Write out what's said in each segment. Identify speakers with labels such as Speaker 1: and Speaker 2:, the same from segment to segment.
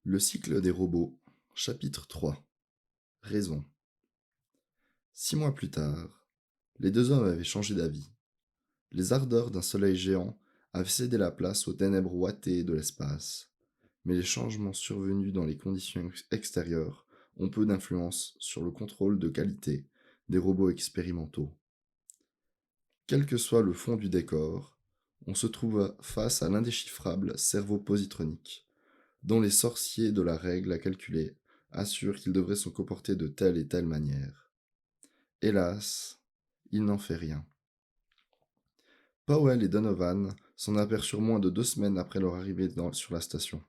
Speaker 1: Le cycle des robots, chapitre 3. Raison. 6 mois plus tard, les deux hommes avaient changé d'avis. Les ardeurs d'un soleil géant avaient cédé la place aux ténèbres ouatées de l'espace. Mais les changements survenus dans les conditions extérieures ont peu d'influence sur le contrôle de qualité des robots expérimentaux. Quel que soit le fond du décor, on se trouve face à l'indéchiffrable cerveau positronique, dont les sorciers de la règle à calculer assurent qu'il devrait se comporter de telle et telle manière. Hélas, il n'en fait rien. Powell et Donovan s'en aperçurent moins de 2 semaines après leur arrivée sur la station.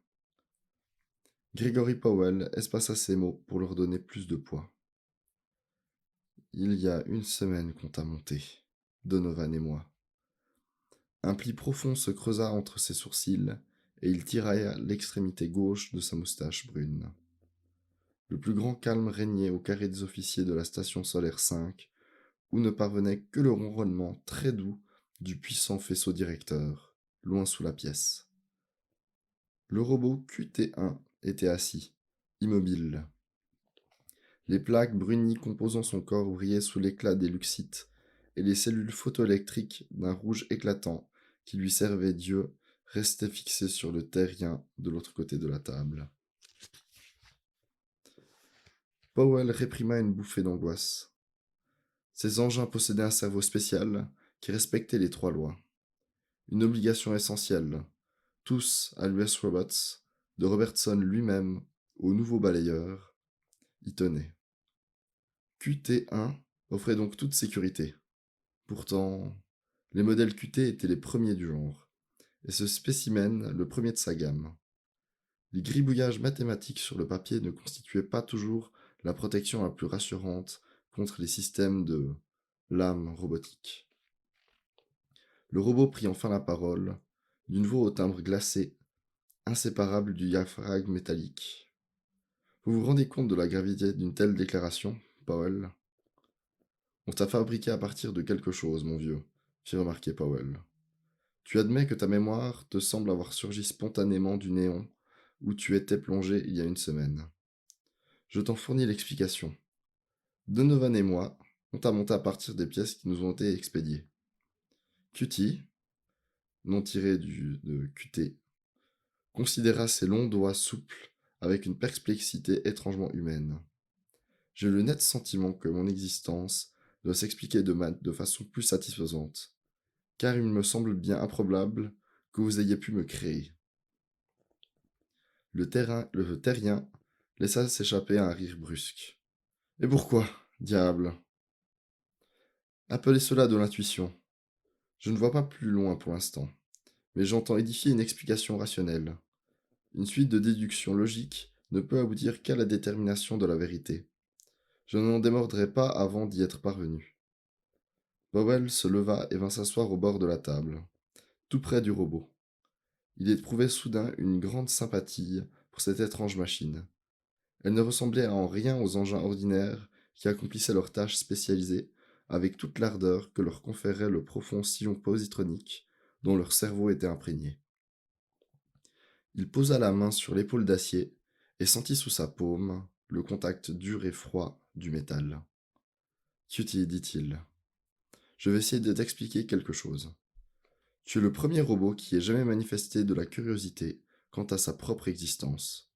Speaker 1: Gregory Powell espaça ces mots pour leur donner plus de poids. Il y a 1 semaine qu'on t'a monté, Donovan et moi. Un pli profond se creusa entre ses sourcils et il tirailla l'extrémité gauche de sa moustache brune. Le plus grand calme régnait au carré des officiers de la station solaire 5, où ne parvenait que le ronronnement très doux du puissant faisceau directeur, loin sous la pièce. Le robot QT1 était assis, immobile. Les plaques brunies composant son corps brillaient sous l'éclat des luxites, et les cellules photoélectriques d'un rouge éclatant qui lui servait d'yeux restaient fixées sur le terrien de l'autre côté de la table. Powell réprima une bouffée d'angoisse. Ces engins possédaient un cerveau spécial qui respectait les 3 lois. Une obligation essentielle, tous à l'US Robots, de Robertson lui-même au nouveau balayeur, y tenaient. QT1 offrait donc toute sécurité. Pourtant, les modèles QT étaient les premiers du genre, et ce spécimen le premier de sa gamme. Les gribouillages mathématiques sur le papier ne constituaient pas toujours la protection la plus rassurante contre les systèmes de l'âme robotique. Le robot prit enfin la parole, d'une voix au timbre glacé, inséparable du diaphragme métallique. Vous vous rendez compte de la gravité d'une telle déclaration, Powell ? On t'a fabriqué à partir de quelque chose, mon vieux, fit remarquer Powell. Tu admets que ta mémoire te semble avoir surgi spontanément du néon où tu étais plongé il y a 1 semaine. Je t'en fournis l'explication. Donovan et moi, on t'a monté à partir des pièces qui nous ont été expédiées. QT, nom tiré de QT, considéra ses longs doigts souples avec une perplexité étrangement humaine. J'ai le net sentiment que mon existence doit s'expliquer de façon plus satisfaisante, car il me semble bien improbable que vous ayez pu me créer. Le terrien laissa s'échapper un rire brusque. Et pourquoi, diable ? Appelez cela de l'intuition. Je ne vois pas plus loin pour l'instant, mais j'entends édifier une explication rationnelle. Une suite de déductions logiques ne peut aboutir qu'à la détermination de la vérité. Je n'en démordrai pas avant d'y être parvenu. Powell se leva et vint s'asseoir au bord de la table, tout près du robot. Il éprouvait soudain une grande sympathie pour cette étrange machine. Elle ne ressemblait en rien aux engins ordinaires qui accomplissaient leurs tâches spécialisées avec toute l'ardeur que leur conférait le profond sillon positronique dont leur cerveau était imprégné. Il posa la main sur l'épaule d'acier et sentit sous sa paume le contact dur et froid du métal. « Cutie, dit-il, je vais essayer de t'expliquer quelque chose. Tu es le premier robot qui ait jamais manifesté de la curiosité quant à sa propre existence.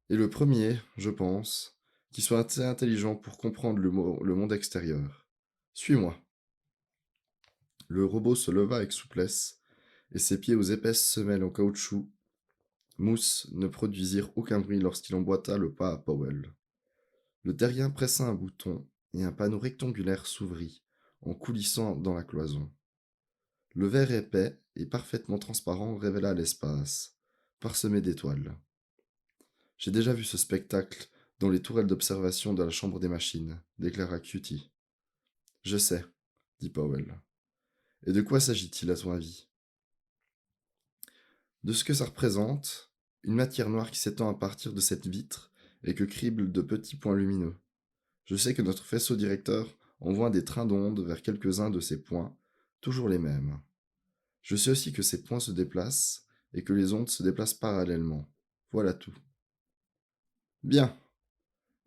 Speaker 1: Et le premier, je pense, qui soit assez intelligent pour comprendre le monde extérieur. Suis-moi. » Le robot se leva avec souplesse, et ses pieds aux épaisses semelles en caoutchouc mousse ne produisirent aucun bruit lorsqu'il emboîta le pas à Powell. Le terrien pressa un bouton, et un panneau rectangulaire s'ouvrit, en coulissant dans la cloison. Le verre épais et parfaitement transparent révéla l'espace, parsemé d'étoiles. J'ai déjà vu ce spectacle dans les tourelles d'observation de la chambre des machines, déclara Cutie. Je sais, dit Powell. Et de quoi s'agit-il à ton avis ? De ce que ça représente, une matière noire qui s'étend à partir de cette vitre et que criblent de petits points lumineux. Je sais que notre faisceau directeur envoie des trains d'ondes vers quelques-uns de ces points, toujours les mêmes. Je sais aussi que ces points se déplacent et que les ondes se déplacent parallèlement. Voilà tout. Bien,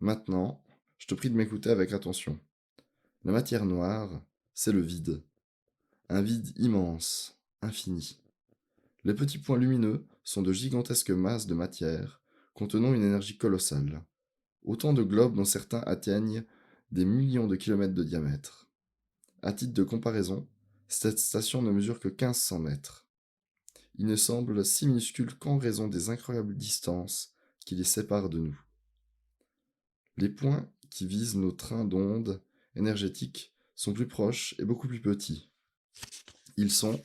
Speaker 1: maintenant, je te prie de m'écouter avec attention. La matière noire, c'est le vide. Un vide immense, infini. Les petits points lumineux sont de gigantesques masses de matière contenant une énergie colossale. Autant de globes dont certains atteignent des millions de kilomètres de diamètre. À titre de comparaison, cette station ne mesure que 1500 mètres. Il ne semble si minuscule qu'en raison des incroyables distances qui les séparent de nous. Les points qui visent nos trains d'ondes énergétiques sont plus proches et beaucoup plus petits. Ils sont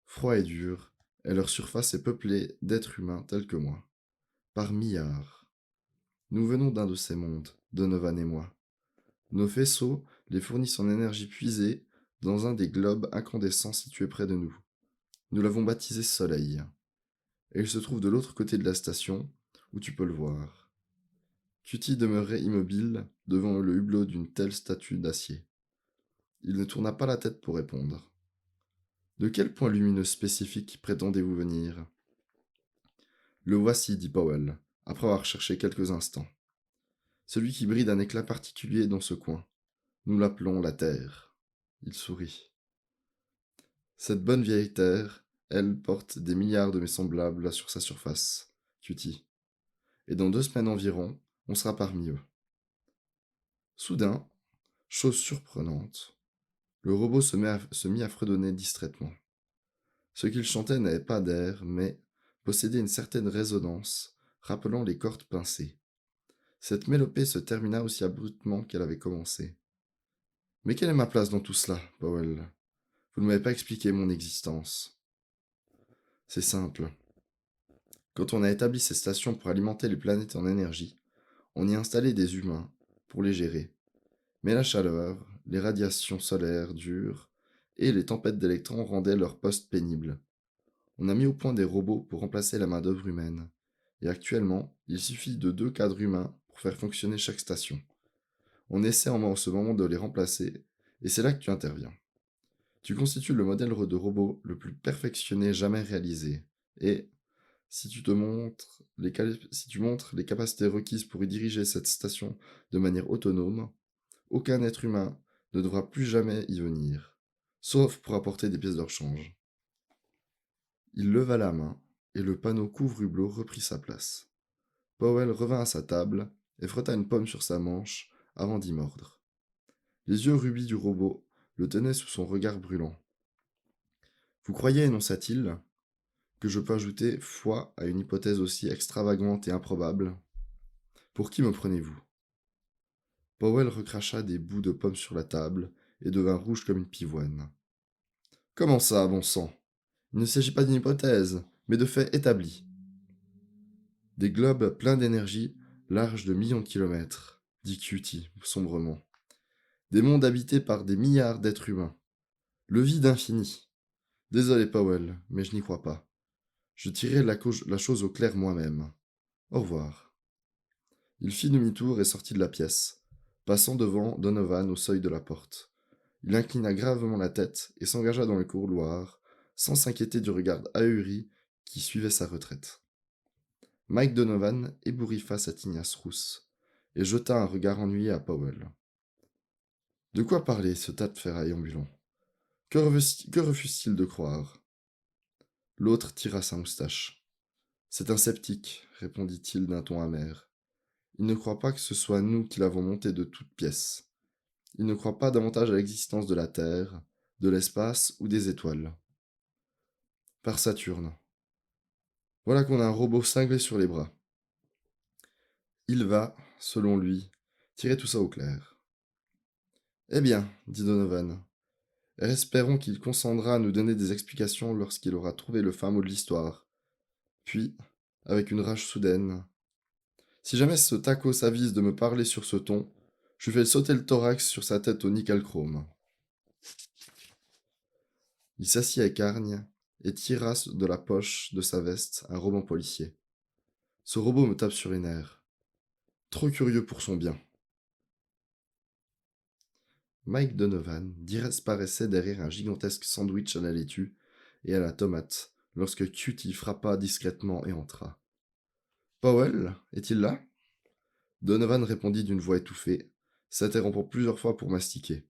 Speaker 1: froids et durs, et leur surface est peuplée d'êtres humains tels que moi, par milliards. Nous venons d'un de ces mondes, Donovan et moi. Nos faisceaux les fournissent en énergie puisée dans un des globes incandescents situés près de nous. Nous l'avons baptisé Soleil, et il se trouve de l'autre côté de la station, où tu peux le voir. Cutie demeurait immobile devant le hublot d'une telle statue d'acier. Il ne tourna pas la tête pour répondre. De quel point lumineux spécifique prétendez-vous venir? Le voici, dit Powell, après avoir cherché quelques instants. Celui qui brille d'un éclat particulier dans ce coin. Nous l'appelons la Terre. Il sourit. Cette bonne vieille Terre, elle porte des milliards de mes semblables sur sa surface, Cutie. Et dans 2 semaines environ, on sera parmi eux. Soudain, chose surprenante, le robot se mit à fredonner distraitement. Ce qu'il chantait n'avait pas d'air, mais possédait une certaine résonance, rappelant les cordes pincées. Cette mélopée se termina aussi abruptement qu'elle avait commencé. Mais quelle est ma place dans tout cela, Powell? Vous ne m'avez pas expliqué mon existence. C'est simple. Quand on a établi ces stations pour alimenter les planètes en énergie, on y a installé des humains pour les gérer. Mais la chaleur, les radiations solaires dures et les tempêtes d'électrons rendaient leur poste pénible. On a mis au point des robots pour remplacer la main-d'œuvre humaine. Et actuellement, il suffit de 2 cadres humains pour faire fonctionner chaque station. On essaie en ce moment de les remplacer, et c'est là que tu interviens. Tu constitues le modèle de robot le plus perfectionné jamais réalisé. Et si tu montres les capacités requises pour y diriger cette station de manière autonome, aucun être humain ne devra plus jamais y venir, sauf pour apporter des pièces de rechange. Il leva la main, et le panneau couvre-hublot reprit sa place. Powell revint à sa table et frotta une pomme sur sa manche avant d'y mordre. Les yeux rubis du robot le tenaient sous son regard brûlant. Vous croyez, énonça-t-il, que je peux ajouter foi à une hypothèse aussi extravagante et improbable? Pour qui me prenez-vous? Powell recracha des bouts de pomme sur la table et devint rouge comme une pivoine. Comment ça, bon sang? Il ne s'agit pas d'une hypothèse, mais de faits établis. Des globes pleins d'énergie, larges de millions de kilomètres, dit Cutie sombrement. Des mondes habités par des milliards d'êtres humains. Le vide infini. Désolé, Powell, mais je n'y crois pas. Je tirerai la chose au clair moi-même. Au revoir. Il fit demi-tour et sortit de la pièce, passant devant Donovan au seuil de la porte. Il inclina gravement la tête et s'engagea dans le couloir, sans s'inquiéter du regard ahuri qui suivait sa retraite. Mike Donovan ébouriffa sa tignasse rousse et jeta un regard ennuyé à Powell. De quoi parler, ce tas de ferraille ambulant? Que refuse-t-il de croire? L'autre tira sa moustache. C'est un sceptique, répondit-il d'un ton amer. Il ne croit pas que ce soit nous qui l'avons monté de toutes pièces. Il ne croit pas davantage à l'existence de la Terre, de l'espace ou des étoiles. Par Saturne. Voilà qu'on a un robot cinglé sur les bras. Il va, selon lui, tirer tout ça au clair. Eh bien, dit Donovan, espérons qu'il consentera à nous donner des explications lorsqu'il aura trouvé le fin mot de l'histoire. Puis, avec une rage soudaine, si jamais ce taco s'avise de me parler sur ce ton, je fais sauter le thorax sur sa tête au nickel chrome. Il s'assit avec hargne et tira de la poche de sa veste un roman policier. Ce robot me tape sur les nerfs. Trop curieux pour son bien. Mike Donovan disparaissait derrière un gigantesque sandwich à la laitue et à la tomate lorsque Cutie frappa discrètement et entra. Powell, est-il là? Donovan répondit d'une voix étouffée, s'interrompant plusieurs fois pour mastiquer.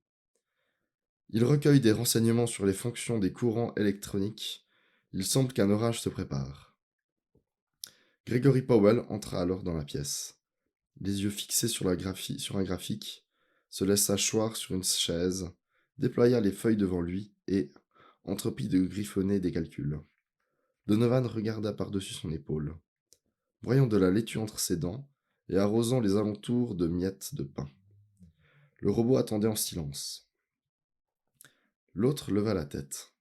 Speaker 1: Il recueille des renseignements sur les fonctions des courants électroniques. Il semble qu'un orage se prépare. Gregory Powell entra alors dans la pièce. Les yeux fixés sur un graphique, se laissa choir sur une chaise, déploya les feuilles devant lui et entreprit de griffonner des calculs. Donovan regarda par-dessus son épaule, broyant de la laitue entre ses dents et arrosant les alentours de miettes de pain. Le robot attendait en silence. L'autre leva la tête.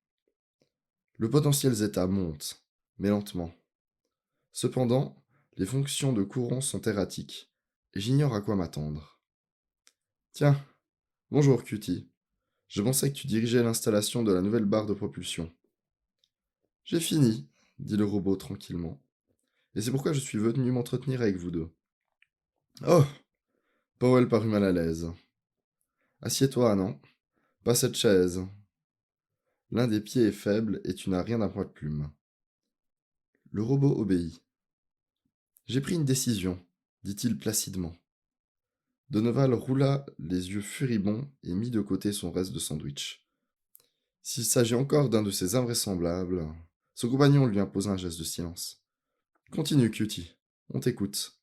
Speaker 1: Le potentiel zeta monte, mais lentement. Cependant, les fonctions de courant sont erratiques, et j'ignore à quoi m'attendre. Tiens, bonjour Cutie. Je pensais que tu dirigeais l'installation de la nouvelle barre de propulsion. J'ai fini, dit le robot tranquillement. Et c'est pourquoi je suis venu m'entretenir avec vous deux. Oh! Powell parut mal à l'aise. Assieds-toi, non? Pas cette chaise. L'un des pieds est faible et tu n'as rien d'un poids de plume. Le robot obéit. J'ai pris une décision, dit-il placidement. Donovan roula les yeux furibonds et mit de côté son reste de sandwich. S'il s'agit encore d'un de ces invraisemblables... Son compagnon lui imposa un geste de silence. Continue, Cutie. On t'écoute.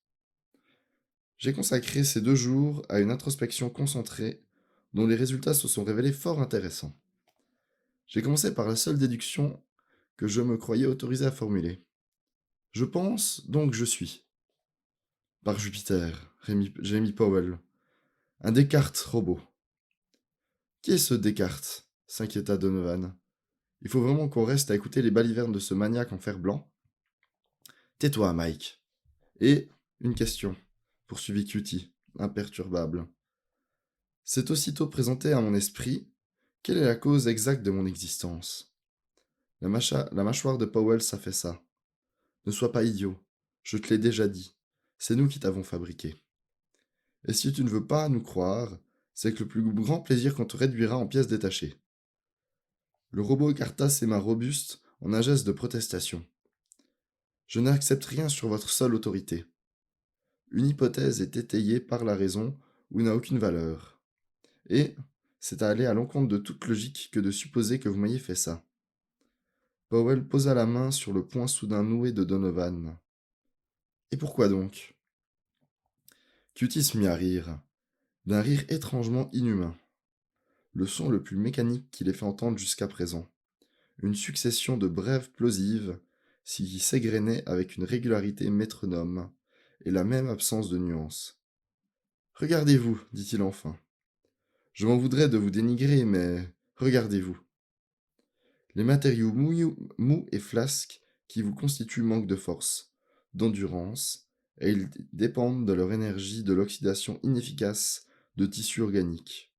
Speaker 1: J'ai consacré ces 2 jours à une introspection concentrée dont les résultats se sont révélés fort intéressants. J'ai commencé par la seule déduction que je me croyais autorisé à formuler. Je pense, donc je suis. Par Jupiter, Jamie Powell. Un Descartes robot. Qui est ce Descartes? S'inquiéta Donovan. Il faut vraiment qu'on reste à écouter les balivernes de ce maniaque en fer blanc. Tais-toi, Mike. Et une question, poursuivit Cutie, imperturbable. C'est aussitôt présenté à mon esprit quelle est la cause exacte de mon existence. La mâchoire de Powell s'affaissa. Ne sois pas idiot, je te l'ai déjà dit. C'est nous qui t'avons fabriqué. Et si tu ne veux pas nous croire, c'est avec le plus grand plaisir qu'on te réduira en pièces détachées. Le robot écarta ses mains robustes en un geste de protestation. Je n'accepte rien sur votre seule autorité. Une hypothèse est étayée par la raison ou n'a aucune valeur. Et c'est à aller à l'encontre de toute logique que de supposer que vous m'ayez fait ça. Powell posa la main sur le poing soudain noué de Donovan. Et pourquoi donc? Cutie se mit à rire, d'un rire étrangement inhumain. Le son le plus mécanique qu'il ait fait entendre jusqu'à présent. Une succession de brèves plosives qui s'égrenaient avec une régularité métronome et la même absence de nuances. Regardez-vous, dit-il enfin. Je m'en voudrais de vous dénigrer, mais regardez-vous. Les matériaux mous et flasques qui vous constituent manquent de force, d'endurance, et ils dépendent de leur énergie de l'oxydation inefficace de tissus organiques.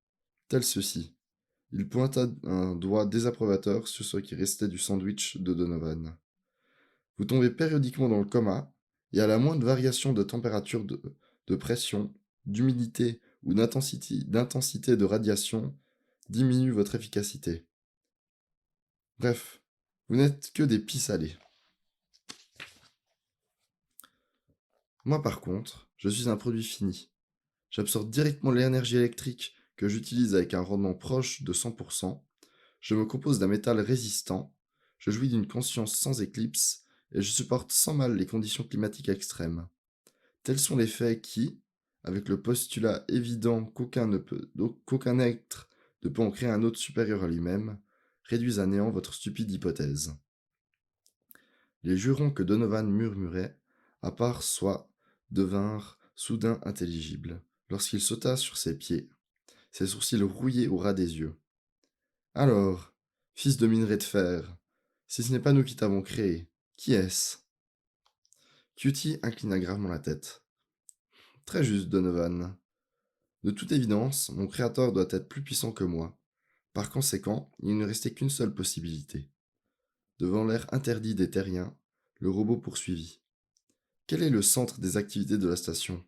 Speaker 1: Tel ceci. Il pointa un doigt désapprobateur sur ce qui restait du sandwich de Donovan. Vous tombez périodiquement dans le coma, et à la moindre variation de température, de pression, d'humidité ou d'intensité de radiation, diminue votre efficacité. Bref, vous n'êtes que des pis salés. Moi par contre, je suis un produit fini. J'absorbe directement l'énergie électrique que j'utilise avec un rendement proche de 100%. Je me compose d'un métal résistant. Je jouis d'une conscience sans éclipse et je supporte sans mal les conditions climatiques extrêmes. Tels sont les faits qui, avec le postulat évident qu'aucun être ne peut en créer un autre supérieur à lui-même, réduisent à néant votre stupide hypothèse. Les jurons que Donovan murmurait, à part soi, devinrent soudain intelligibles, lorsqu'il sauta sur ses pieds, ses sourcils rouillés au ras des yeux. Alors, fils de minerai de fer, si ce n'est pas nous qui t'avons créé, qui est-ce? Cutie inclina gravement la tête. Très juste, Donovan. De toute évidence, mon créateur doit être plus puissant que moi. Par conséquent, il ne restait qu'une seule possibilité. Devant l'air interdit des terriens, le robot poursuivit. Quel est le centre des activités de la station?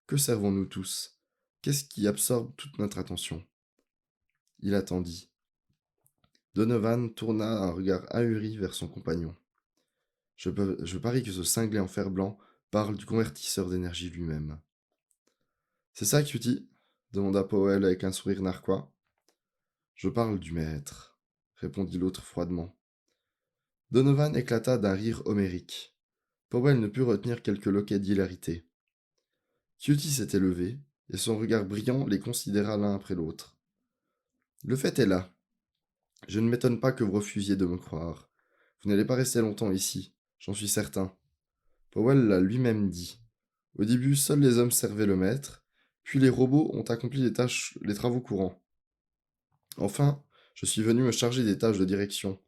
Speaker 1: Que servons-nous tous? Qu'est-ce qui absorbe toute notre attention? Il attendit. Donovan tourna un regard ahuri vers son compagnon. Je parie que ce cinglé en fer blanc parle du convertisseur d'énergie lui-même. C'est ça, Cutie? Demanda Powell avec un sourire narquois. Je parle du maître, répondit l'autre froidement. Donovan éclata d'un rire homérique. Powell ne put retenir quelques loquets d'hilarité. Cutie s'était levé, et son regard brillant les considéra l'un après l'autre. Le fait est là. Je ne m'étonne pas que vous refusiez de me croire. Vous n'allez pas rester longtemps ici, j'en suis certain. Powell l'a lui-même dit. Au début, seuls les hommes servaient le maître, puis les robots ont accompli les travaux courants. Enfin, je suis venu me charger des tâches de direction.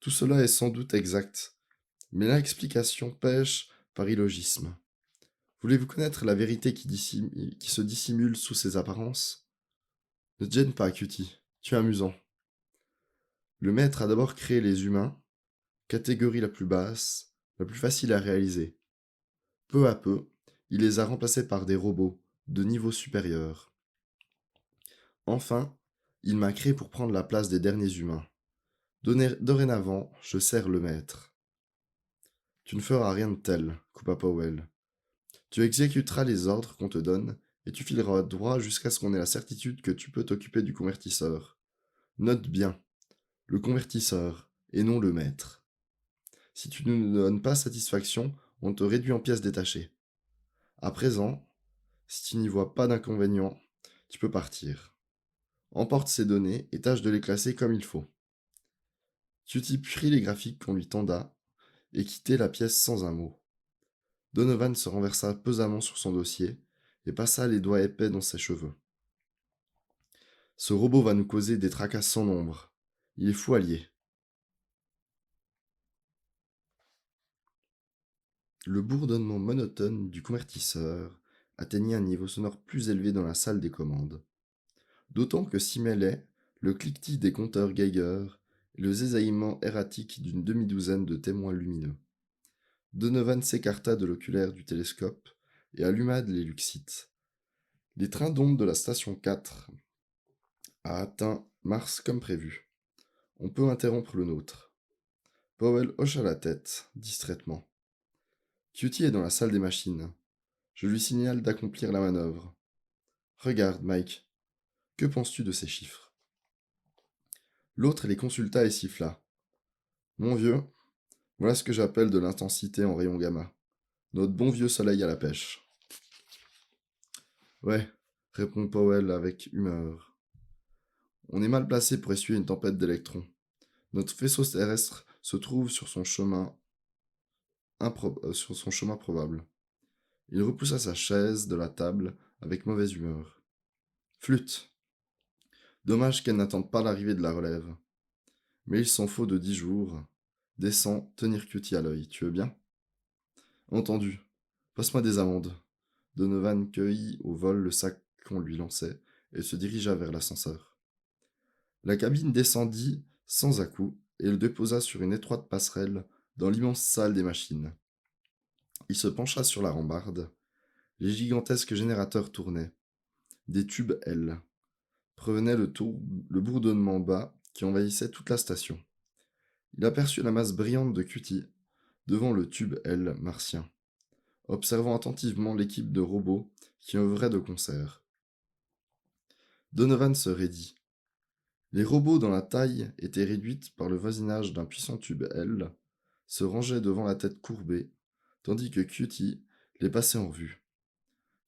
Speaker 1: Tout cela est sans doute exact, mais l'explication pêche par illogisme. Voulez-vous connaître la vérité qui se dissimule sous ces apparences? Ne te gêne pas, Cutie, tu es amusant. Le maître a d'abord créé les humains, catégorie la plus basse, la plus facile à réaliser. Peu à peu, il les a remplacés par des robots de niveau supérieur. Enfin, il m'a créé pour prendre la place des derniers humains. Dorénavant, je sers le maître. Tu ne feras rien de tel, coupa Powell. Tu exécuteras les ordres qu'on te donne, et tu fileras droit jusqu'à ce qu'on ait la certitude que tu peux t'occuper du convertisseur. Note bien, le convertisseur, et non le maître. Si tu ne nous donnes pas satisfaction, on te réduit en pièces détachées. À présent, si tu n'y vois pas d'inconvénient, tu peux partir. Emporte ces données et tâche de les classer comme il faut. Cutie prit les graphiques qu'on lui tenda et quittait la pièce sans un mot. Donovan se renversa pesamment sur son dossier et passa les doigts épais dans ses cheveux. Ce robot va nous causer des tracas sans nombre. Il est fou allié. Le bourdonnement monotone du convertisseur atteignit un niveau sonore plus élevé dans la salle des commandes. D'autant que s'y mêlaient le cliquetis des compteurs Geiger et le zésaillement erratique d'une demi-douzaine de témoins lumineux. Donovan s'écarta de l'oculaire du télescope et alluma les luxites. Les trains d'onde de la station 4 a atteint Mars comme prévu. On peut interrompre le nôtre. Powell hocha la tête, distraitement. Cutie est dans la salle des machines. Je lui signale d'accomplir la manœuvre. Regarde, Mike. Que penses-tu de ces chiffres? L'autre les consulta et siffla. Mon vieux, voilà ce que j'appelle de l'intensité en rayon gamma. Notre bon vieux soleil à la pêche. Ouais, répond Powell avec humeur. On est mal placé pour essuyer une tempête d'électrons. Notre vaisseau terrestre se trouve sur son sur son chemin probable. Il repoussa sa chaise de la table avec mauvaise humeur. Flûte. Dommage qu'elle n'attende pas l'arrivée de la relève. Mais il s'en faut de 10 jours. Descends, tenir Cutie à l'œil, tu veux bien? Entendu. Passe-moi des amandes. Donovan cueillit au vol le sac qu'on lui lançait et se dirigea vers l'ascenseur. La cabine descendit sans à-coups et le déposa sur une étroite passerelle dans l'immense salle des machines. Il se pencha sur la rambarde. Les gigantesques générateurs tournaient. Des tubes L. Prevenaient le bourdonnement bas qui envahissait toute la station. Il aperçut la masse brillante de Cutie devant le tube L martien, observant attentivement l'équipe de robots qui œuvrait de concert. Donovan se raidit. Les robots dont la taille était réduite par le voisinage d'un puissant tube L se rangeaient devant la tête courbée, tandis que Cutie les passait en vue.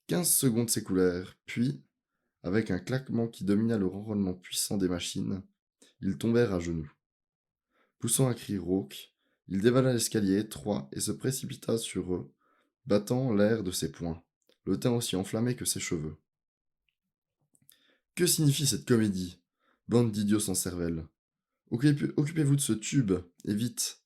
Speaker 1: 15 secondes s'écoulèrent, puis, avec un claquement qui domina le ronronnement puissant des machines, ils tombèrent à genoux. Poussant un cri rauque, il dévala l'escalier étroit et se précipita sur eux, battant l'air de ses poings, le teint aussi enflammé que ses cheveux. Que signifie cette comédie, bande d'idiots sans cervelle? Occupez-vous de ce tube, et vite.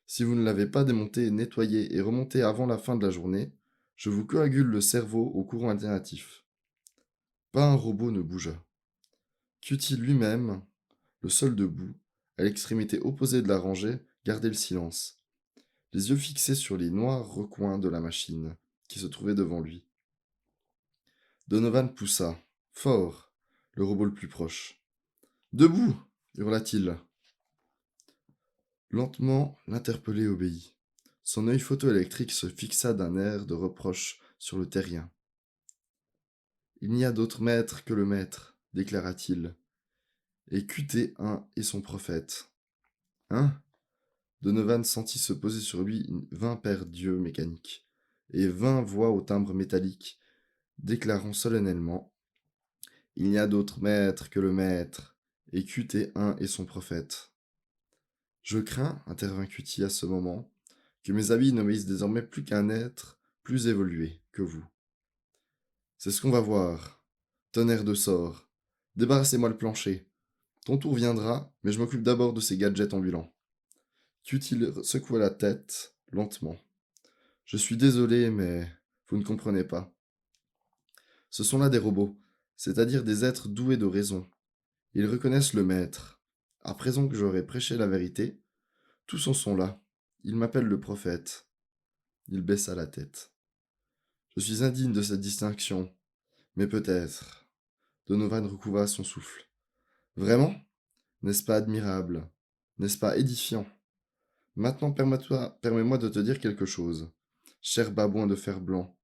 Speaker 1: Si vous ne l'avez pas démonté, nettoyé et remonté avant la fin de la journée, je vous coagule le cerveau au courant alternatif. Pas un robot ne bougea. Cutie lui-même, le seul debout, à l'extrémité opposée de la rangée, gardait le silence, les yeux fixés sur les noirs recoins de la machine qui se trouvait devant lui. Donovan poussa, fort, le robot le plus proche. Debout, hurla-t-il. Lentement, l'interpellé obéit. Son œil photoélectrique se fixa d'un air de reproche sur le terrien. Il n'y a d'autre maître que le maître, déclara-t-il, et QT1 est son prophète. Hein? Donovan sentit se poser sur lui 20 paires d'yeux mécaniques, et 20 voix au timbre métallique, déclarant solennellement « Il n'y a d'autre maître que le maître, et QT1 est son prophète. » Je crains, intervint QT à ce moment, que mes amis n'obéissent désormais plus qu'à un être plus évolué que vous. C'est ce qu'on va voir. Tonnerre de sort. Débarrassez-moi le plancher. Ton tour viendra, mais je m'occupe d'abord de ces gadgets ambulants. Qt secoua la tête, lentement. Je suis désolé, mais vous ne comprenez pas. Ce sont là des robots, c'est-à-dire des êtres doués de raison. Ils reconnaissent le maître. À présent que j'aurai prêché la vérité, tous en sont là. Ils m'appellent le prophète. Il baissa la tête. Je suis indigne de cette distinction, mais peut-être. Donovan recouvra son souffle. Vraiment? N'est-ce pas admirable? N'est-ce pas édifiant? Maintenant, permets-moi de te dire quelque chose, cher babouin de fer blanc.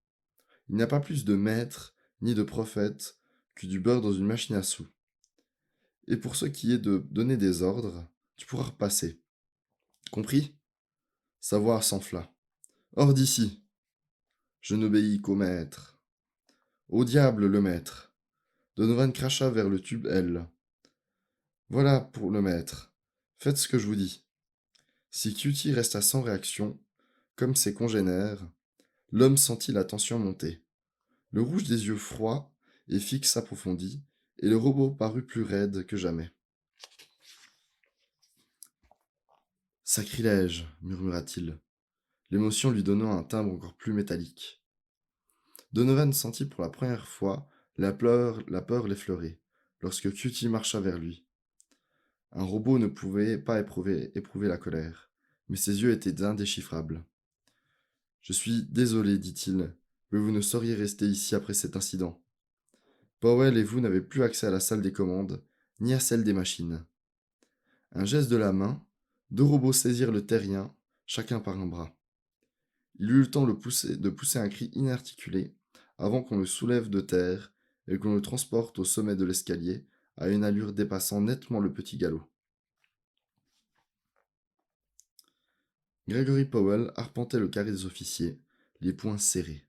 Speaker 1: Il n'y a pas plus de maître ni de prophète que du beurre dans une machine à sous. Et pour ce qui est de donner des ordres, tu pourras repasser. Compris? Savoir s'enfla. Hors d'ici. Je n'obéis qu'au maître. Au diable le maître. Donovan cracha vers le tube L. Voilà pour le maître. Faites ce que je vous dis. Si Cutie resta sans réaction, comme ses congénères, l'homme sentit la tension monter. Le rouge des yeux froids et fixes s'approfondit, et le robot parut plus raide que jamais. Sacrilège, murmura-t-il, l'émotion lui donnant un timbre encore plus métallique. Donovan sentit pour la première fois la peur l'effleurer, lorsque Cutie marcha vers lui. Un robot ne pouvait pas éprouver la colère, mais ses yeux étaient indéchiffrables. « Je suis désolé, dit-il, mais vous ne sauriez rester ici après cet incident. Powell et vous n'avez plus accès à la salle des commandes, ni à celle des machines. » Un geste de la main, 2 robots saisirent le terrien, chacun par un bras. Il eut le temps de pousser un cri inarticulé avant qu'on le soulève de terre et qu'on le transporte au sommet de l'escalier à une allure dépassant nettement le petit galop. Gregory Powell arpentait le carré des officiers, les poings serrés.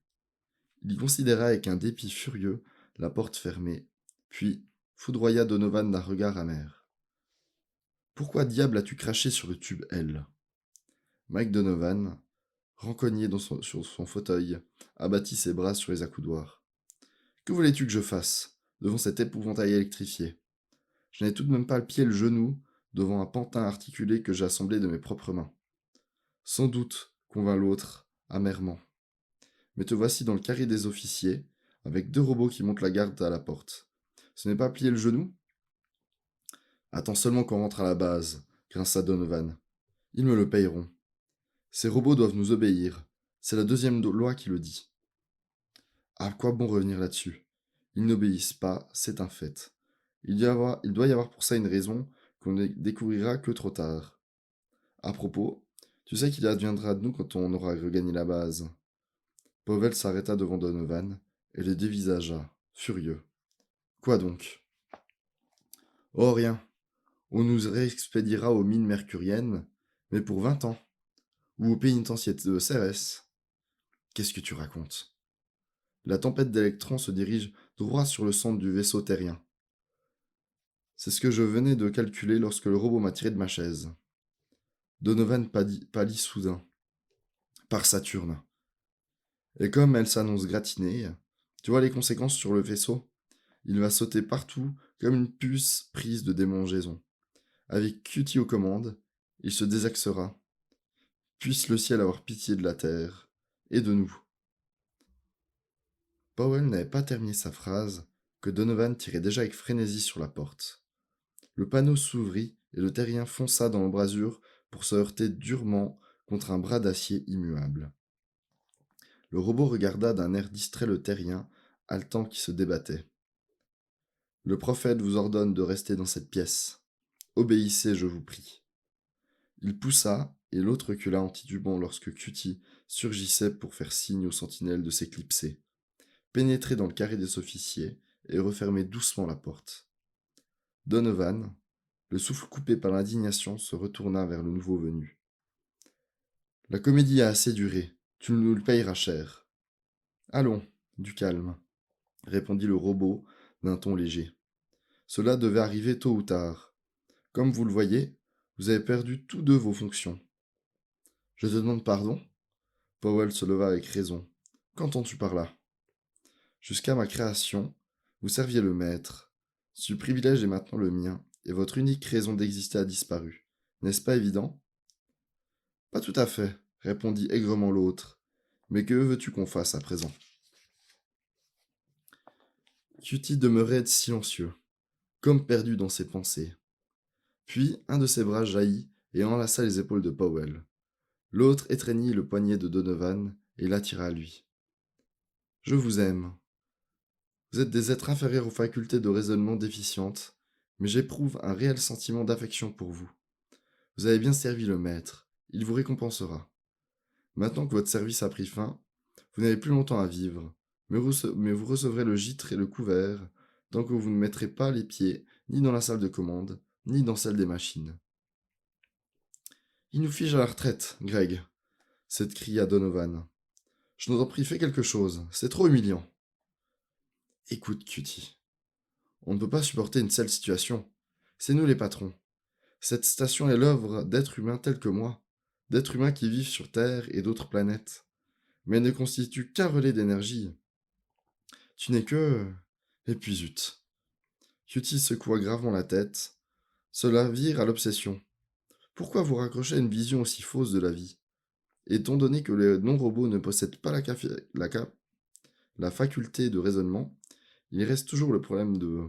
Speaker 1: Il considéra avec un dépit furieux la porte fermée, puis foudroya Donovan d'un regard amer. « Pourquoi diable as-tu craché sur le tube L ?» Mike Donovan, rancogné sur son fauteuil, abattit ses bras sur les accoudoirs. « Que voulais-tu que je fasse, devant cet épouvantail électrifié? Je n'avais tout de même pas le pied et le genou devant un pantin articulé que j'ai assemblé de mes propres mains. » Sans doute, convint l'autre, amèrement. Mais te voici dans le carré des officiers, avec 2 robots qui montent la garde à la porte. Ce n'est pas plier le genou? Attends seulement qu'on rentre à la base, grinça Donovan. Ils me le payeront. Ces robots doivent nous obéir. C'est la 2e loi qui le dit. À quoi bon revenir là-dessus? Ils n'obéissent pas, c'est un fait. Il doit y avoir pour ça une raison qu'on ne découvrira que trop tard. À propos, tu sais qu'il adviendra de nous quand on aura regagné la base. Powell s'arrêta devant Donovan et le dévisagea, furieux. Quoi donc? Oh, rien. On nous réexpédiera aux mines mercuriennes, mais pour 20 ans. Ou au pénitencier de Cérès. Qu'est-ce que tu racontes? La tempête d'électrons se dirige droit sur le centre du vaisseau terrien. C'est ce que je venais de calculer lorsque le robot m'a tiré de ma chaise. Donovan pâlit soudain. Par Saturne. Et comme elle s'annonce gratinée, tu vois les conséquences sur le vaisseau? Il va sauter partout comme une puce prise de démangeaison. Avec Cutie aux commandes, il se désaxera. Puisse le ciel avoir pitié de la terre et de nous. Powell n'avait pas terminé sa phrase que Donovan tirait déjà avec frénésie sur la porte. Le panneau s'ouvrit et le terrien fonça dans l'embrasure pour se heurter durement contre un bras d'acier immuable. Le robot regarda d'un air distrait le terrien, haletant qui se débattait. « Le prophète vous ordonne de rester dans cette pièce. Obéissez, je vous prie. » Il poussa, et l'autre recula en titubant lorsque Cutie surgissait pour faire signe aux sentinelles de s'éclipser. pénétrer dans le carré des officiers et refermer doucement la porte. Donovan, le souffle coupé par l'indignation, se retourna vers le nouveau venu. La comédie a assez duré, tu nous le payeras cher. Allons, du calme, répondit le robot d'un ton léger. Cela devait arriver tôt ou tard. Comme vous le voyez, vous avez perdu tous deux vos fonctions. Je te demande pardon? Powell se leva avec raison. Qu'entends-tu par là? Jusqu'à ma création, vous serviez le maître. Ce privilège est maintenant le mien, et votre unique raison d'exister a disparu. N'est-ce pas évident? Pas tout à fait, répondit aigrement l'autre. Mais que veux-tu qu'on fasse à présent? Cutie demeurait silencieux, comme perdu dans ses pensées. Puis un de ses bras jaillit et enlaça les épaules de Powell. L'autre étreignit le poignet de Donovan et l'attira à lui. Je vous aime. Vous êtes des êtres inférieurs aux facultés de raisonnement déficientes, mais j'éprouve un réel sentiment d'affection pour vous. Vous avez bien servi le maître, il vous récompensera. Maintenant que votre service a pris fin, vous n'avez plus longtemps à vivre, mais vous recevrez le gîte et le couvert, tant que vous ne mettrez pas les pieds ni dans la salle de commande, ni dans celle des machines. Il nous fige à la retraite, Greg, s'écria Donovan. Je nous en prie, fais quelque chose, c'est trop humiliant. Écoute, Cutie, on ne peut pas supporter une telle situation. C'est nous les patrons. Cette station est l'œuvre d'êtres humains tels que moi, d'êtres humains qui vivent sur Terre et d'autres planètes. Mais elle ne constitue qu'un relais d'énergie. Tu n'es que... Et puis zut. Cutie secoua gravement la tête. Cela vire à l'obsession. Pourquoi vous raccrocher à une vision aussi fausse de la vie? Étant donné que les non-robots ne possèdent pas la faculté de raisonnement, il reste toujours le problème de...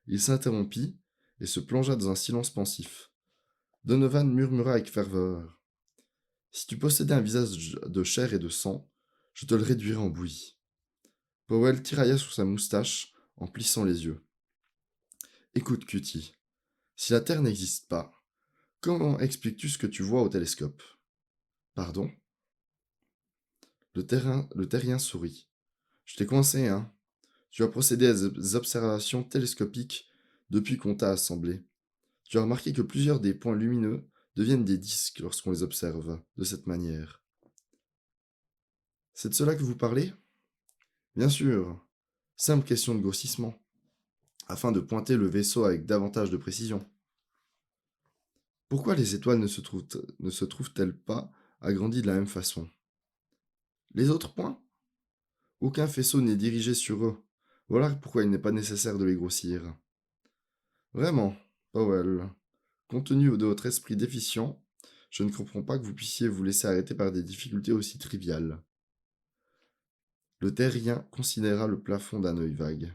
Speaker 1: Il s'interrompit et se plongea dans un silence pensif. Donovan murmura avec ferveur. Si tu possédais un visage de chair et de sang, je te le réduirais en bouillie. Powell tirailla sous sa moustache en plissant les yeux. Écoute, Cutie, si la Terre n'existe pas, comment expliques-tu ce que tu vois au télescope? Pardon? Le terrien sourit. Je t'ai coincé, hein? Tu as procédé à des observations télescopiques depuis qu'on t'a assemblé. Tu as remarqué que plusieurs des points lumineux deviennent des disques lorsqu'on les observe de cette manière. C'est de cela que vous parlez? Bien sûr. Simple question de grossissement, afin de pointer le vaisseau avec davantage de précision. Pourquoi les étoiles ne se trouvent-elles pas agrandies de la même façon? Les autres points? Aucun faisceau n'est dirigé sur eux. Voilà pourquoi il n'est pas nécessaire de les grossir. Vraiment, Powell, compte tenu de votre esprit déficient, je ne comprends pas que vous puissiez vous laisser arrêter par des difficultés aussi triviales. Le terrien considéra le plafond d'un œil vague.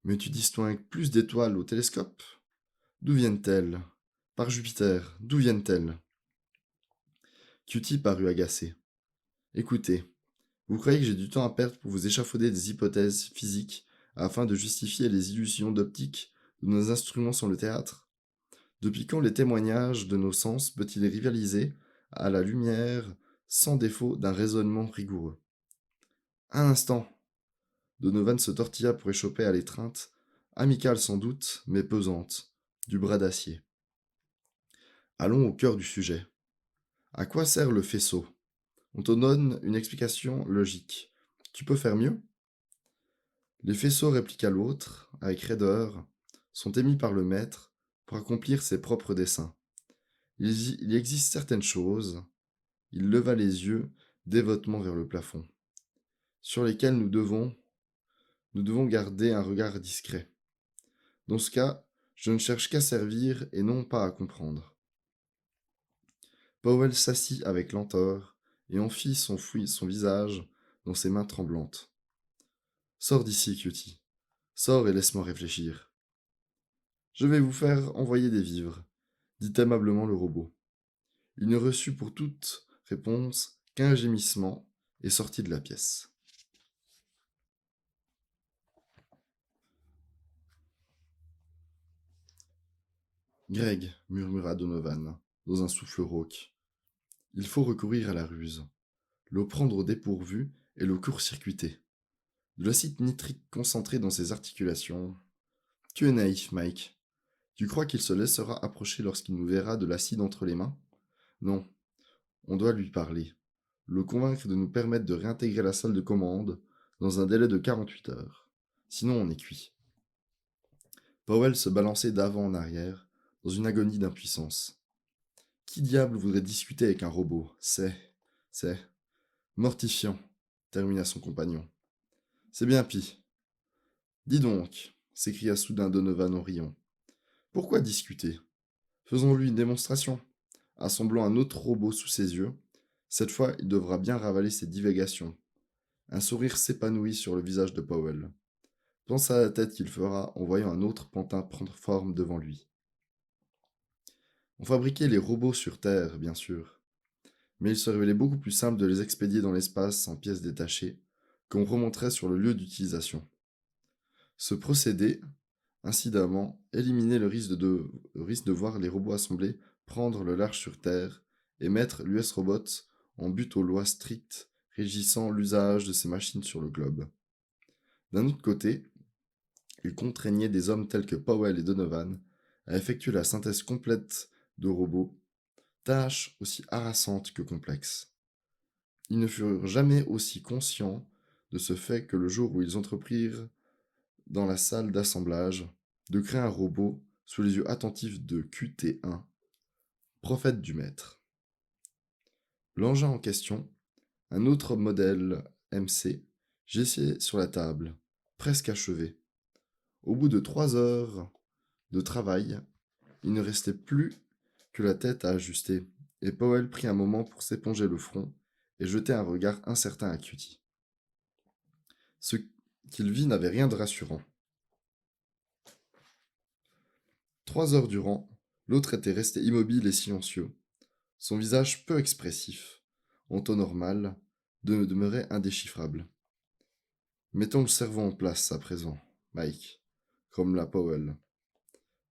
Speaker 1: Mais tu distingues plus d'étoiles au télescope? D'où viennent-elles? Par Jupiter, d'où viennent-elles? Cutie parut agacé. Écoutez, vous croyez que j'ai du temps à perdre pour vous échafauder des hypothèses physiques afin de justifier les illusions d'optique de nos instruments sur le théâtre? Depuis quand les témoignages de nos sens peut-il rivaliser à la lumière sans défaut d'un raisonnement rigoureux? Un instant. Donovan se tortilla pour échapper à l'étreinte, amicale sans doute, mais pesante, du bras d'acier. Allons au cœur du sujet. À quoi sert le faisceau? On te donne une explication logique. Tu peux faire mieux? Les faisceaux, répliqua l'autre, avec raideur, sont émis par le maître pour accomplir ses propres desseins. Il existe certaines choses, il leva les yeux dévotement vers le plafond, sur lesquelles nous devons garder un regard discret. Dans ce cas, je ne cherche qu'à servir et non pas à comprendre. Powell s'assit avec lenteur et enfit son visage dans ses mains tremblantes. Sors d'ici, Cutie. Sors et laisse-moi réfléchir. Je vais vous faire envoyer des vivres, dit aimablement le robot. Il ne reçut pour toute réponse qu'un gémissement et sortit de la pièce. Greg, murmura Donovan, dans un souffle rauque. Il faut recourir à la ruse, le prendre au dépourvu et le court-circuiter. De l'acide nitrique concentré dans ses articulations. Tu es naïf, Mike. Tu crois qu'il se laissera approcher lorsqu'il nous verra de l'acide entre les mains? Non, on doit lui parler. Le convaincre de nous permettre de réintégrer la salle de commande dans un délai de 48 heures. Sinon, on est cuit. Powell se balançait d'avant en arrière, dans une agonie d'impuissance. Qui diable voudrait discuter avec un robot? C'est mortifiant, termina son compagnon. C'est bien pis. Dis donc, s'écria soudain Donovan en riant. Pourquoi discuter? Faisons-lui une démonstration. Assemblant un autre robot sous ses yeux, cette fois il devra bien ravaler ses divagations. Un sourire s'épanouit sur le visage de Powell. Pense à la tête qu'il fera en voyant un autre pantin prendre forme devant lui. On fabriquait les robots sur Terre, bien sûr, mais il se révélait beaucoup plus simple de les expédier dans l'espace en pièces détachées, qu'on remonterait sur le lieu d'utilisation. Ce procédé, incidemment, éliminait le risque de voir les robots assemblés prendre le large sur Terre et mettre l'US Robot en but aux lois strictes régissant l'usage de ces machines sur le globe. D'un autre côté, il contraignait des hommes tels que Powell et Donovan à effectuer la synthèse complète de robots, tâche aussi harassante que complexe. Ils ne furent jamais aussi conscients de ce fait que le jour où ils entreprirent, dans la salle d'assemblage, de créer un robot sous les yeux attentifs de QT1, prophète du maître. L'engin en question, un autre modèle MC, gisait sur la table, presque achevé. Au bout de 3 heures de travail, il ne restait plus que la tête à ajuster, et Powell prit un moment pour s'éponger le front et jeter un regard incertain à Cutie. Ce qu'il vit n'avait rien de rassurant. 3 heures durant, l'autre était resté immobile et silencieux, son visage peu expressif, en ton normal, demeurait indéchiffrable. Mettons le cerveau en place à présent, Mike, grommela Powell.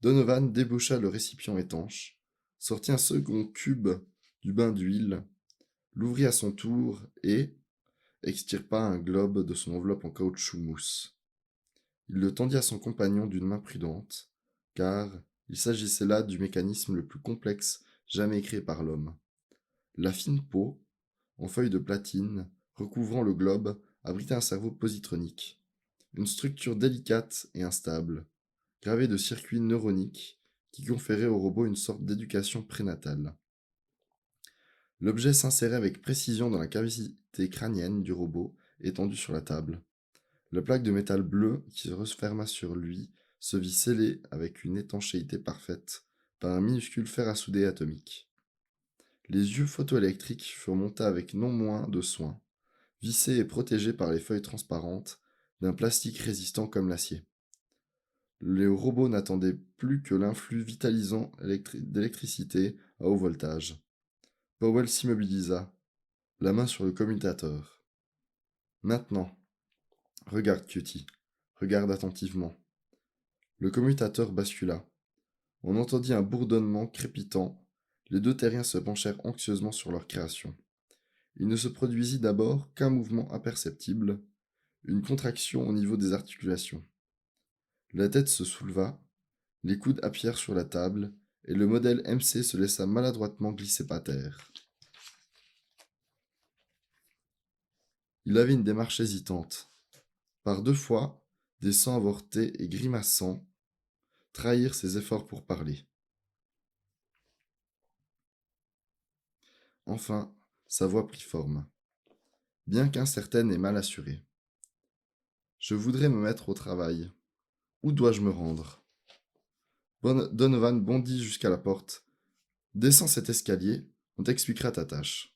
Speaker 1: Donovan déboucha le récipient étanche, sortit un second cube du bain d'huile, l'ouvrit à son tour et extirpa un globe de son enveloppe en caoutchouc mousse. Il le tendit à son compagnon d'une main prudente, car il s'agissait là du mécanisme le plus complexe jamais créé par l'homme. La fine peau, en feuille de platine, recouvrant le globe, abritait un cerveau positronique, une structure délicate et instable, gravée de circuits neuroniques qui conféraient au robot une sorte d'éducation prénatale. L'objet s'insérait avec précision dans la cavité crânienne du robot étendu sur la table. La plaque de métal bleu qui se referma sur lui se vit scellée avec une étanchéité parfaite par un minuscule fer à souder atomique. Les yeux photoélectriques furent montés avec non moins de soin, vissés et protégés par les feuilles transparentes d'un plastique résistant comme l'acier. Les robots n'attendaient plus que l'influx vitalisant d'électricité à haut voltage. Powell s'immobilisa, la main sur le commutateur. Maintenant, regarde Cutie, regarde attentivement. Le commutateur bascula. On entendit un bourdonnement crépitant. Les deux terriens se penchèrent anxieusement sur leur création. Il ne se produisit d'abord qu'un mouvement imperceptible, une contraction au niveau des articulations. La tête se souleva, les coudes appuyèrent sur la table, et le modèle MC se laissa maladroitement glisser par terre. Il avait une démarche hésitante. Par 2 fois, des sangs avortés et grimaçants trahirent ses efforts pour parler. Enfin, sa voix prit forme, bien qu'incertaine et mal assurée. Je voudrais me mettre au travail. Où dois-je me rendre? Donovan bondit jusqu'à la porte. Descends cet escalier, on t'expliquera ta tâche.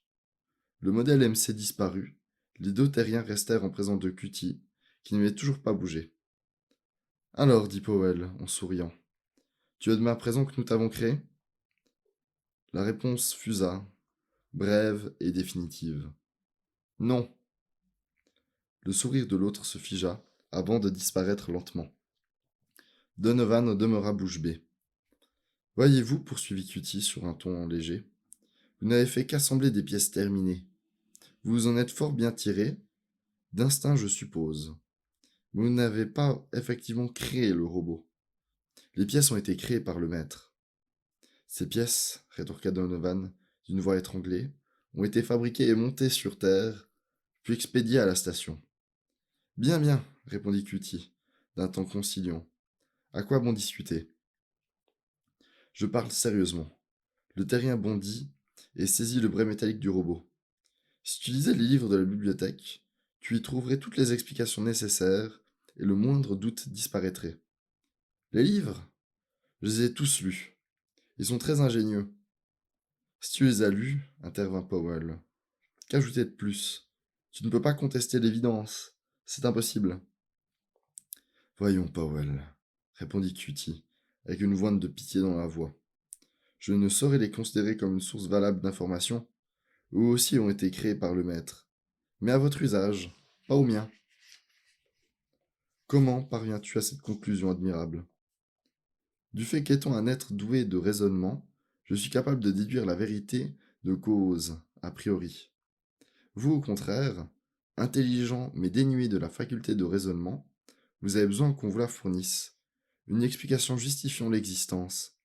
Speaker 1: Le modèle MC disparut. Les deux terriens restèrent en présence de Cutie, qui n'avait toujours pas bougé. Alors, dit Powell, en souriant, tu admets à présent que nous t'avons créé? La réponse fusa, brève et définitive. Non. Le sourire de l'autre se figea, avant de disparaître lentement. Donovan demeura bouche bée. Voyez-vous, poursuivit Cutie sur un ton léger, vous n'avez fait qu'assembler des pièces terminées. Vous vous en êtes fort bien tiré, d'instinct je suppose. Vous n'avez pas effectivement créé le robot. Les pièces ont été créées par le maître. Ces pièces, rétorqua Donovan d'une voix étranglée, ont été fabriquées et montées sur Terre, puis expédiées à la station. Bien, bien, répondit Cutie, d'un ton conciliant. À quoi bon discuter? Je parle sérieusement. Le terrien bondit et saisit le bras métallique du robot. Si tu lisais les livres de la bibliothèque, tu y trouverais toutes les explications nécessaires et le moindre doute disparaîtrait. Les livres? Je les ai tous lus. Ils sont très ingénieux. Si tu les as lus, intervint Powell, qu'ajouter de plus? Tu ne peux pas contester l'évidence. C'est impossible. Voyons, Powell, répondit Cutie, avec une voix de pitié dans la voix. Je ne saurais les considérer comme une source valable d'informations. Eux aussi ont été créés par le maître. Mais à votre usage, pas au mien. Comment parviens-tu à cette conclusion admirable? Du fait qu'étant un être doué de raisonnement, je suis capable de déduire la vérité de cause, a priori. Vous, au contraire, intelligent mais dénué de la faculté de raisonnement, vous avez besoin qu'on vous la fournisse. Une explication justifiant l'existence.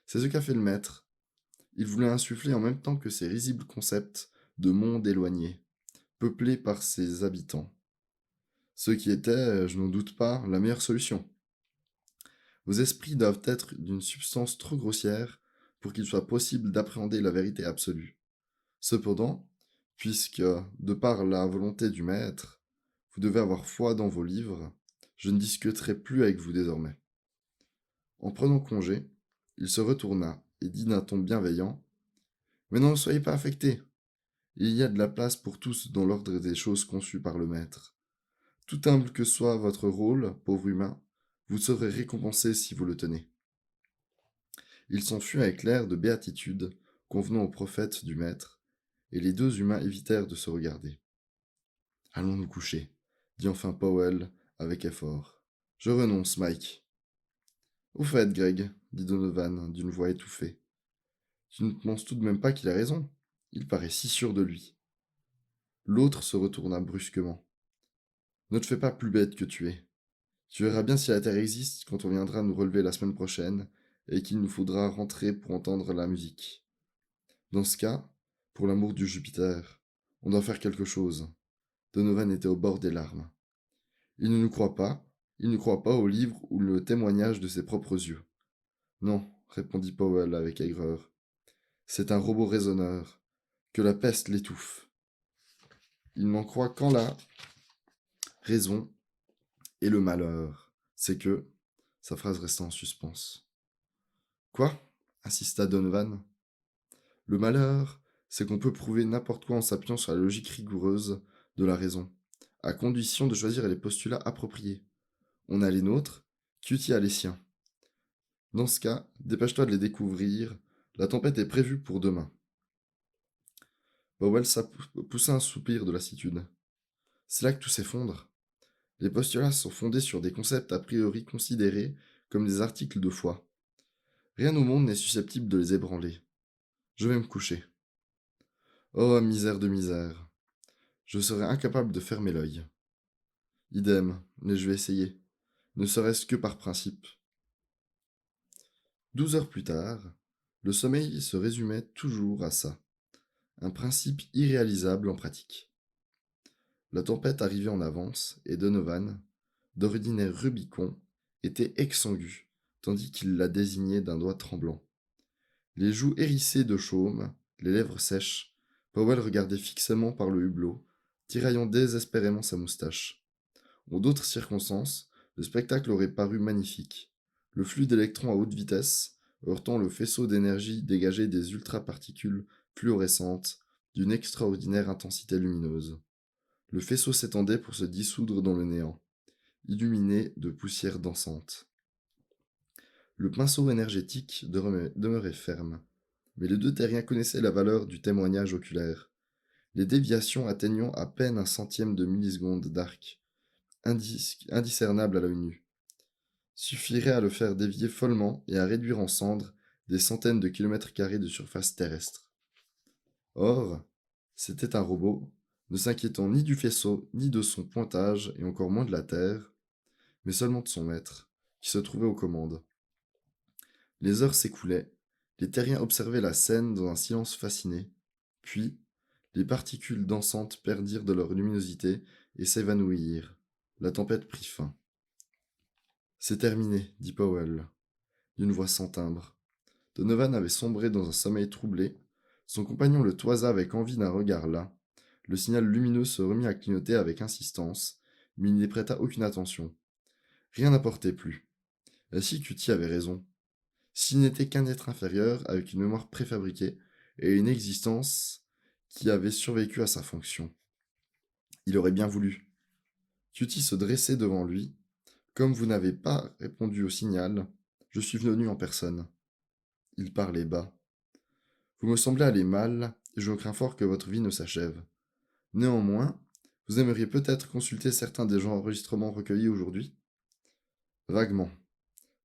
Speaker 1: C'est ce qu'a fait le maître. Il voulait insuffler en même temps que ces risibles concepts de monde éloigné, peuplé par ses habitants. Ce qui était, je n'en doute pas, la meilleure solution. Vos esprits doivent être d'une substance trop grossière pour qu'il soit possible d'appréhender la vérité absolue. Cependant, puisque, de par la volonté du maître, vous devez avoir foi dans vos livres, je ne discuterai plus avec vous désormais. En prenant congé, il se retourna et dit d'un ton bienveillant: Mais n'en soyez pas affectés. Il y a de la place pour tous dans l'ordre des choses conçues par le maître. Tout humble que soit votre rôle, pauvre humain, vous serez récompensé si vous le tenez. Il s'enfuit avec l'air de béatitude convenant au prophète du maître, et les deux humains évitèrent de se regarder. Allons nous coucher, dit enfin Powell avec effort. Je renonce, Mike. Au fait, Greg, dit Donovan d'une voix étouffée, tu ne penses tout de même pas qu'il a raison? Il paraît si sûr de lui. L'autre se retourna brusquement. Ne te fais pas plus bête que tu es. Tu verras bien si la Terre existe quand on viendra nous relever la semaine prochaine et qu'il nous faudra rentrer pour entendre la musique. Dans ce cas, pour l'amour du Jupiter, on doit faire quelque chose. Donovan était au bord des larmes. Il ne nous croit pas, il ne croit pas au livre ou le témoignage de ses propres yeux. Non, répondit Powell avec aigreur. C'est un robot raisonneur. Que la peste l'étouffe. Il n'en croit qu'en la raison et le malheur. C'est que... Sa phrase resta en suspens. Quoi? Insista Donovan. Le malheur, c'est qu'on peut prouver n'importe quoi en s'appuyant sur la logique rigoureuse de la raison, à condition de choisir les postulats appropriés. On a les nôtres, Cutie a les siens. Dans ce cas, dépêche-toi de les découvrir, la tempête est prévue pour demain. Powell poussa un soupir de lassitude. C'est là que tout s'effondre. Les postulats sont fondés sur des concepts a priori considérés comme des articles de foi. Rien au monde n'est susceptible de les ébranler. Je vais me coucher. Oh, misère de misère. Je serais incapable de fermer l'œil. Idem, mais je vais essayer, ne serait-ce que par principe. 12 heures plus tard, le sommeil se résumait toujours à ça, un principe irréalisable en pratique. La tempête arrivait en avance, et Donovan, d'ordinaire Rubicon, était exsangue, tandis qu'il la désignait d'un doigt tremblant. Les joues hérissées de chaume, les lèvres sèches, Powell regardait fixement par le hublot, tiraillant désespérément sa moustache. En d'autres circonstances, le spectacle aurait paru magnifique. Le flux d'électrons à haute vitesse, heurtant le faisceau d'énergie dégagé des ultraparticules fluorescentes d'une extraordinaire intensité lumineuse. Le faisceau s'étendait pour se dissoudre dans le néant, illuminé de poussière dansante. Le pinceau énergétique demeurait ferme, mais les deux terriens connaissaient la valeur du témoignage oculaire, les déviations atteignant à peine un centième de milliseconde d'arc, indiscernable à l'œil nu, suffirait à le faire dévier follement et à réduire en cendres des centaines de kilomètres carrés de surface terrestre. Or, c'était un robot, ne s'inquiétant ni du faisceau, ni de son pointage, et encore moins de la Terre, mais seulement de son maître, qui se trouvait aux commandes. Les heures s'écoulaient, les terriens observaient la scène dans un silence fasciné, puis les particules dansantes perdirent de leur luminosité et s'évanouirent. La tempête prit fin. C'est terminé, dit Powell, d'une voix sans timbre. Donovan avait sombré dans un sommeil troublé. Son compagnon le toisa avec envie d'un regard las. Le signal lumineux se remit à clignoter avec insistance, mais il n'y prêta aucune attention. Rien n'apportait plus. Et si Cutie avait raison? S'il n'était qu'un être inférieur avec une mémoire préfabriquée et une existence qui avait survécu à sa fonction. Il aurait bien voulu. Cutie se dressait devant lui. Comme vous n'avez pas répondu au signal, je suis venu en personne. Il parlait bas. Vous me semblez aller mal, et je crains fort que votre vie ne s'achève. Néanmoins, vous aimeriez peut-être consulter certains des enregistrements recueillis aujourd'hui? Vaguement.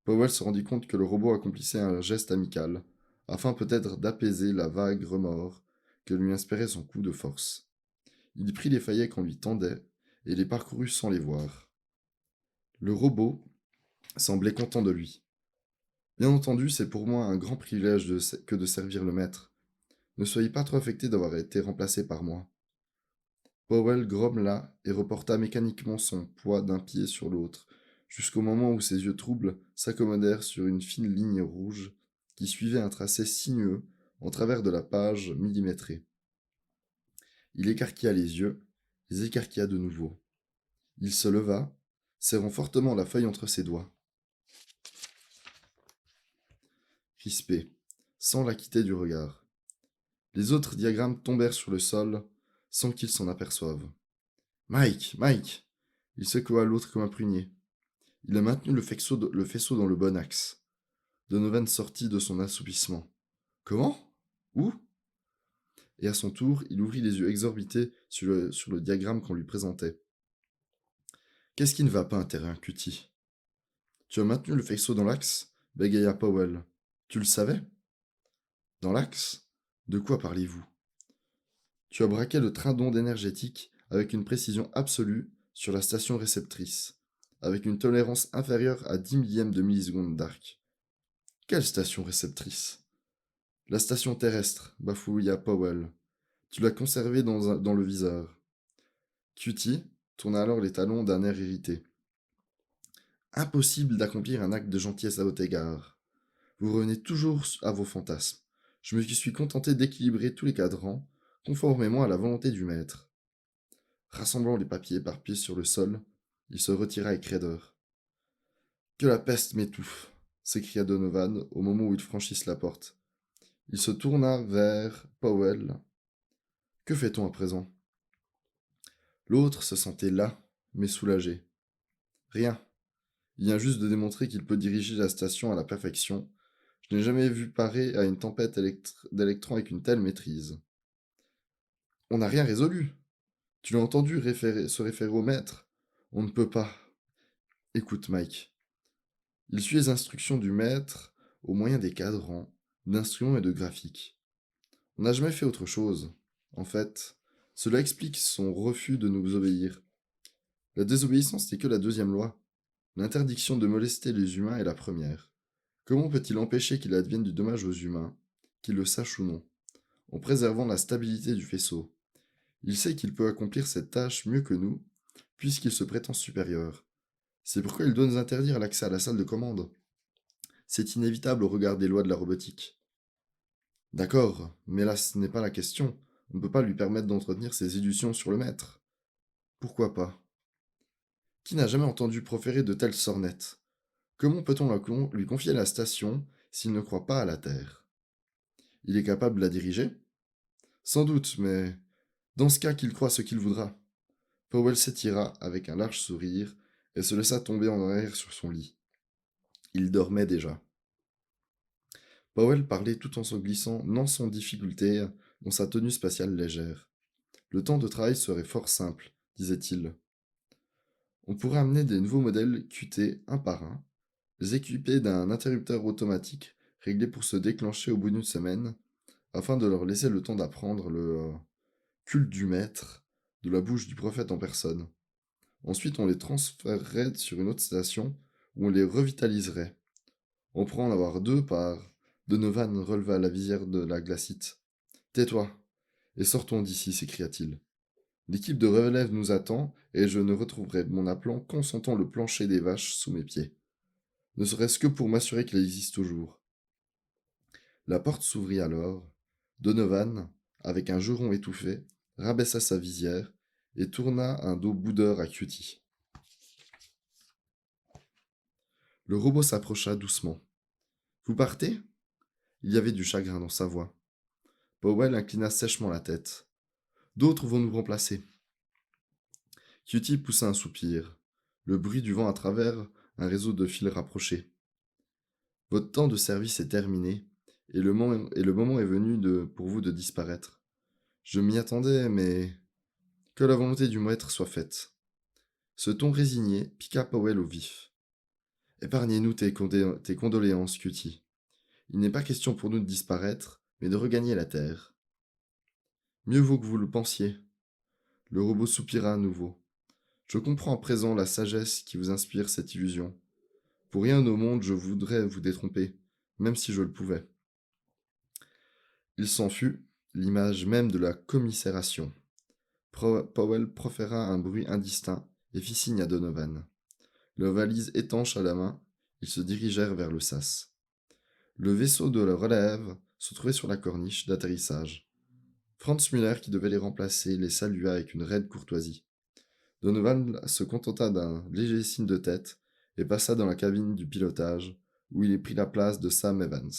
Speaker 1: Powell se rendit compte que le robot accomplissait un geste amical, afin peut-être d'apaiser la vague remords que lui inspirait son coup de force. Il prit les feuillets qu'on lui tendait et les parcourut sans les voir. Le robot semblait content de lui. Bien entendu, c'est pour moi un grand privilège que de servir le maître. Ne soyez pas trop affecté d'avoir été remplacé par moi. Powell grommela et reporta mécaniquement son poids d'un pied sur l'autre, jusqu'au moment où ses yeux troubles s'accommodèrent sur une fine ligne rouge qui suivait un tracé sinueux en travers de la page millimétrée. Il écarquilla les yeux, les écarquilla de nouveau. Il se leva, serrant fortement la feuille entre ses doigts. Crispé, sans la quitter du regard. Les autres diagrammes tombèrent sur le sol sans qu'il s'en aperçoive. Mike, Mike! Il secoua l'autre comme un prunier. Il a maintenu le faisceau dans le bon axe. Donovan sortit de son assoupissement. Comment? Où? Et à son tour, il ouvrit les yeux exorbités sur le diagramme qu'on lui présentait. Qu'est-ce qui ne va pas, interrogea. Tu as maintenu le faisceau dans l'axe? Bégaya Powell. Tu le savais? Dans l'axe? De quoi parlez-vous? Tu as braqué le train d'onde énergétique avec une précision absolue sur la station réceptrice, avec une tolérance inférieure à 10 millièmes de milliseconde d'arc. Quelle station réceptrice? La station terrestre, bafouilla Powell. Tu l'as conservée dans le viseur. Cutie tourna alors les talons d'un air irrité. Impossible d'accomplir un acte de gentillesse à votre égard. Vous revenez toujours à vos fantasmes. Je me suis contenté d'équilibrer tous les cadrans, conformément à la volonté du maître. Rassemblant les papiers éparpillés sur le sol, il se retira avec raideur. Que la peste m'étouffe, s'écria Donovan au moment où ils franchissent la porte. Il se tourna vers Powell. Que fait-on à présent? L'autre se sentait las, mais soulagé. Rien. Il vient juste de démontrer qu'il peut diriger la station à la perfection. Je n'ai jamais vu parer à une tempête d'électrons avec une telle maîtrise. On n'a rien résolu. Tu l'as entendu se référer au maître. On ne peut pas. Écoute, Mike. Il suit les instructions du maître au moyen des cadrans, d'instruments et de graphiques. On n'a jamais fait autre chose. En fait, cela explique son refus de nous obéir. La désobéissance n'est que la deuxième loi. L'interdiction de molester les humains est la première. Comment peut-il empêcher qu'il advienne du dommage aux humains, qu'ils le sachent ou non, en préservant la stabilité du faisceau? Il sait qu'il peut accomplir cette tâche mieux que nous, puisqu'il se prétend supérieur. C'est pourquoi il doit nous interdire l'accès à la salle de commande. C'est inévitable au regard des lois de la robotique. D'accord, mais là ce n'est pas la question. On ne peut pas lui permettre d'entretenir ses illusions sur le maître. Pourquoi pas? Qui n'a jamais entendu proférer de telles sornettes? Comment peut-on lui confier la station s'il ne croit pas à la Terre? Il est capable de la diriger? Sans doute, mais dans ce cas qu'il croit ce qu'il voudra. Powell s'étira avec un large sourire et se laissa tomber en arrière sur son lit. Il dormait déjà. Powell parlait tout en se glissant non sans difficulté dans sa tenue spatiale légère. Le temps de travail serait fort simple, disait-il. On pourrait amener des nouveaux modèles QT un par un, les équiper d'un interrupteur automatique réglé pour se déclencher au bout d'une semaine, afin de leur laisser le temps d'apprendre le culte du maître de la bouche du prophète en personne. Ensuite, on les transférerait sur une autre station où on les revitaliserait. On pourrait en avoir deux par... Donovan releva la visière de la glacite. Tais-toi, et sortons d'ici, s'écria-t-il. L'équipe de relève nous attend, et je ne retrouverai mon aplomb qu'en sentant le plancher des vaches sous mes pieds. Ne serait-ce que pour m'assurer qu'il existe toujours. La porte s'ouvrit alors. Donovan, avec un juron étouffé, rabaissa sa visière et tourna un dos boudeur à Cutie. Le robot s'approcha doucement. Vous partez? Il y avait du chagrin dans sa voix. Powell inclina sèchement la tête. D'autres vont nous remplacer. Cutie poussa un soupir, le bruit du vent à travers un réseau de fils rapprochés. Votre temps de service est terminé, et le moment est venu pour vous de disparaître. Je m'y attendais, mais que la volonté du maître soit faite. Ce ton résigné piqua Powell au vif. Épargnez-nous tes condoléances, Cutie. Il n'est pas question pour nous de disparaître, mais de regagner la Terre. Mieux vaut que vous le pensiez. Le robot soupira à nouveau. Je comprends à présent la sagesse qui vous inspire cette illusion. Pour rien au monde je voudrais vous détromper, même si je le pouvais. Il s'en fut, l'image même de la commisération. Powell proféra un bruit indistinct et fit signe à Donovan. Leur valise étanche à la main, ils se dirigèrent vers le sas. Le vaisseau de la relève se trouvait sur la corniche d'atterrissage. Franz Müller, qui devait les remplacer, les salua avec une raide courtoisie. Donovan se contenta d'un léger signe de tête et passa dans la cabine du pilotage, où il prit la place de Sam Evans.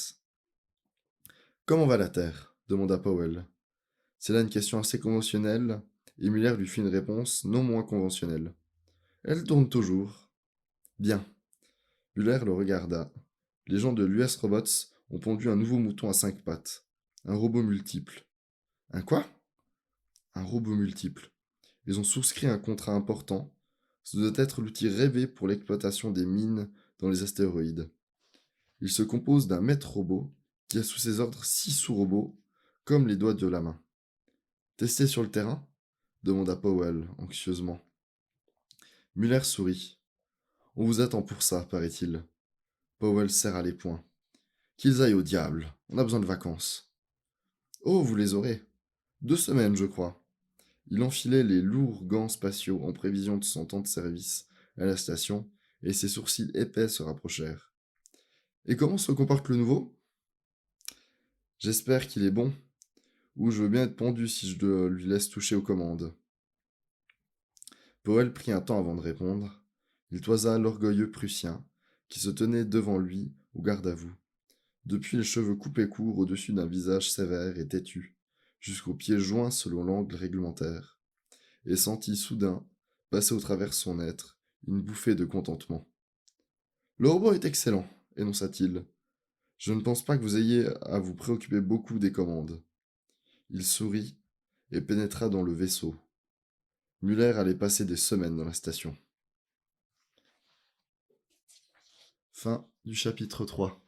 Speaker 1: Comment va la Terre? Demanda Powell. C'est là une question assez conventionnelle, et Müller lui fit une réponse non moins conventionnelle. Elle tourne toujours. Bien. Müller le regarda. Les gens de l'US Robots ont pondu un nouveau mouton à 5 pattes. Un robot multiple. Un quoi? Un robot multiple. Ils ont souscrit un contrat important. Ce doit être l'outil rêvé pour l'exploitation des mines dans les astéroïdes. Il se compose d'un maître robot qui a sous ses ordres 6 sous-robots, comme les doigts de la main. Testé sur le terrain? Demanda Powell, anxieusement. Müller sourit. On vous attend pour ça, paraît-il. Powell serra les poings. Qu'ils aillent au diable, on a besoin de vacances. Oh, vous les aurez. 2 semaines, je crois. Il enfilait les lourds gants spatiaux en prévision de son temps de service à la station, et ses sourcils épais se rapprochèrent. Et comment se comporte le nouveau? J'espère qu'il est bon, ou je veux bien être pendu si je lui laisse toucher aux commandes. Powell prit un temps avant de répondre. Il toisa l'orgueilleux Prussien, qui se tenait devant lui au garde-à-vous, depuis les cheveux coupés courts au-dessus d'un visage sévère et têtu, jusqu'aux pieds joints selon l'angle réglementaire, et sentit soudain passer au travers son être une bouffée de contentement. Le robot est excellent, énonça-t-il. Je ne pense pas que vous ayez à vous préoccuper beaucoup des commandes. Il sourit et pénétra dans le vaisseau. Müller allait passer des semaines dans la station. Fin du chapitre 3.